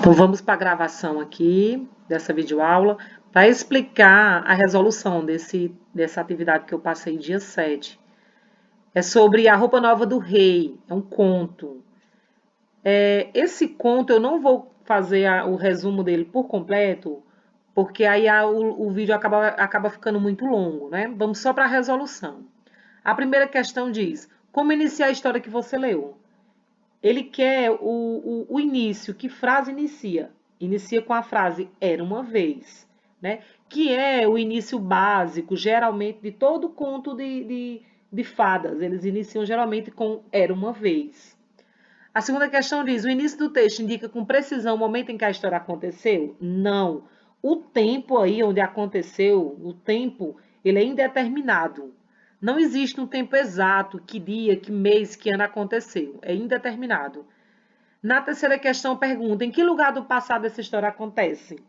Então, vamos para a gravação aqui dessa videoaula para explicar a resolução dessa atividade que eu passei dia 7. É sobre a roupa nova do rei, é um conto. Esse conto eu não vou fazer o resumo dele por completo, porque aí o vídeo acaba ficando muito longo, né? Vamos só para a resolução. A primeira questão diz: como iniciar a história que você leu? Ele quer o início. Que frase inicia? Inicia com a frase era uma vez, né? Que é o início básico, geralmente, de todo conto de fadas. Eles iniciam geralmente com era uma vez. A segunda questão diz: o início do texto indica com precisão o momento em que a história aconteceu? Não. O tempo aí onde aconteceu, o tempo, ele é indeterminado. Não existe um tempo exato, que dia, que mês, que ano aconteceu. É indeterminado. Na terceira questão, pergunta: em que lugar do passado essa história acontece?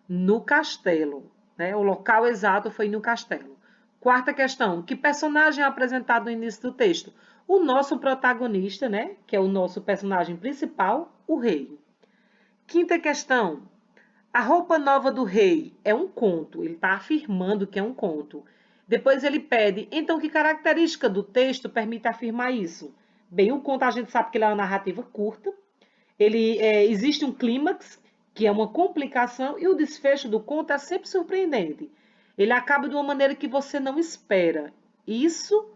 No castelo. Né? O local exato foi no castelo. Quarta questão: que personagem é apresentado no início do texto? O nosso protagonista, né? Que é o nosso personagem principal, o rei. Quinta questão: a roupa nova do rei é um conto. Ele está afirmando que é um conto. Depois ele pede: então, que característica do texto permite afirmar isso? Bem, o conto a gente sabe que ele é uma narrativa curta. Existe um clímax, que é uma complicação, e o desfecho do conto é sempre surpreendente. Ele acaba de uma maneira que você não espera. Isso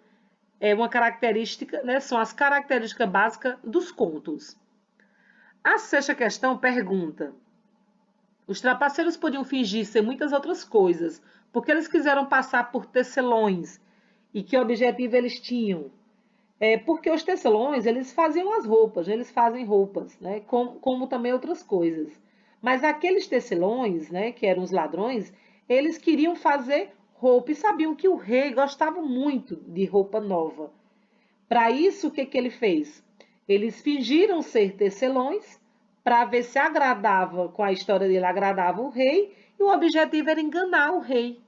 é uma característica, né? São as características básicas dos contos. A sexta questão pergunta: os trapaceiros podiam fingir ser muitas outras coisas, porque eles quiseram passar por tecelões. E que objetivo eles tinham? Porque os tecelões, eles faziam as roupas, eles fazem roupas, né? Como também outras coisas. Mas aqueles tecelões, né, que eram os ladrões, eles queriam fazer roupa e sabiam que o rei gostava muito de roupa nova. Para isso, o que ele fez? Eles fingiram ser tecelões para ver se agradava, com a história dele, agradava o rei, e o objetivo era enganar o rei,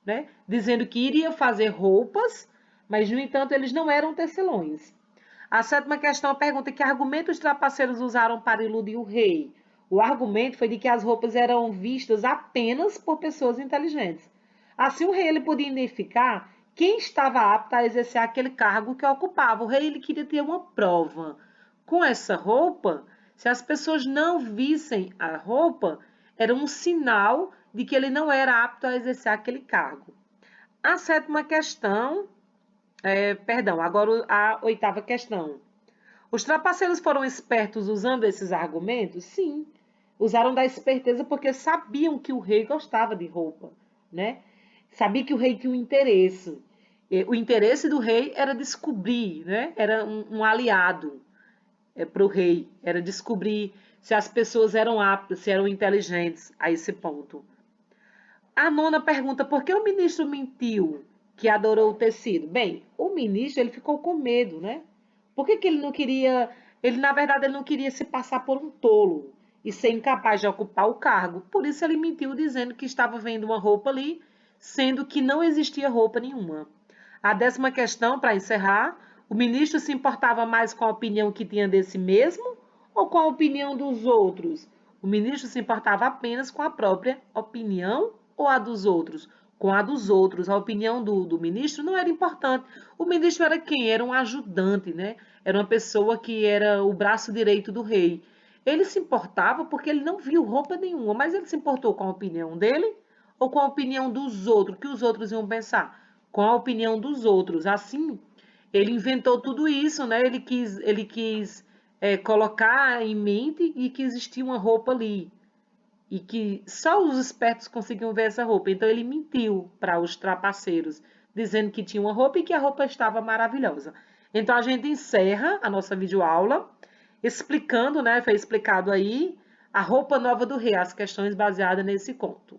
né? Dizendo que iria fazer roupas, mas, no entanto, eles não eram tecelões. A sétima questão pergunta: que argumentos os trapaceiros usaram para iludir o rei? O argumento foi de que as roupas eram vistas apenas por pessoas inteligentes. Assim, o rei ele podia identificar quem estava apto a exercer aquele cargo que ocupava. O rei ele queria ter uma prova. Com essa roupa, se as pessoas não vissem a roupa, era um sinal de que ele não era apto a exercer aquele cargo. A sétima questão, agora a oitava questão. Os trapaceiros foram espertos usando esses argumentos? Sim. Usaram da esperteza porque sabiam que o rei gostava de roupa, né? Sabia que o rei tinha um interesse. O interesse do rei era descobrir, né? Era um aliado para o rei. Era descobrir se as pessoas eram aptas, se eram inteligentes a esse ponto. A nona pergunta: por que o ministro mentiu que adorou o tecido? Bem, o ministro ele ficou com medo, né? Por que ele não queria... Ele, na verdade, ele não queria se passar por um tolo e ser incapaz de ocupar o cargo. Por isso ele mentiu dizendo que estava vendo uma roupa ali, sendo que não existia roupa nenhuma. A décima questão, para encerrar: o ministro se importava mais com a opinião que tinha desse mesmo ou com a opinião dos outros? O ministro se importava apenas com a própria opinião ou a dos outros? Com a dos outros. A opinião do ministro não era importante. O ministro era quem? Era um ajudante, né? Era uma pessoa que era o braço direito do rei. Ele se importava porque ele não viu roupa nenhuma, mas ele se importou com a opinião dele ou com a opinião dos outros? O que os outros iam pensar? Com a opinião dos outros. Assim, ele inventou tudo isso, né? Ele quis colocar em mente e que existia uma roupa ali e que só os espertos conseguiam ver essa roupa. Então ele mentiu para os trapaceiros, dizendo que tinha uma roupa e que a roupa estava maravilhosa. Então a gente encerra a nossa videoaula explicando, né? Foi explicado aí a roupa nova do rei, as questões baseadas nesse conto.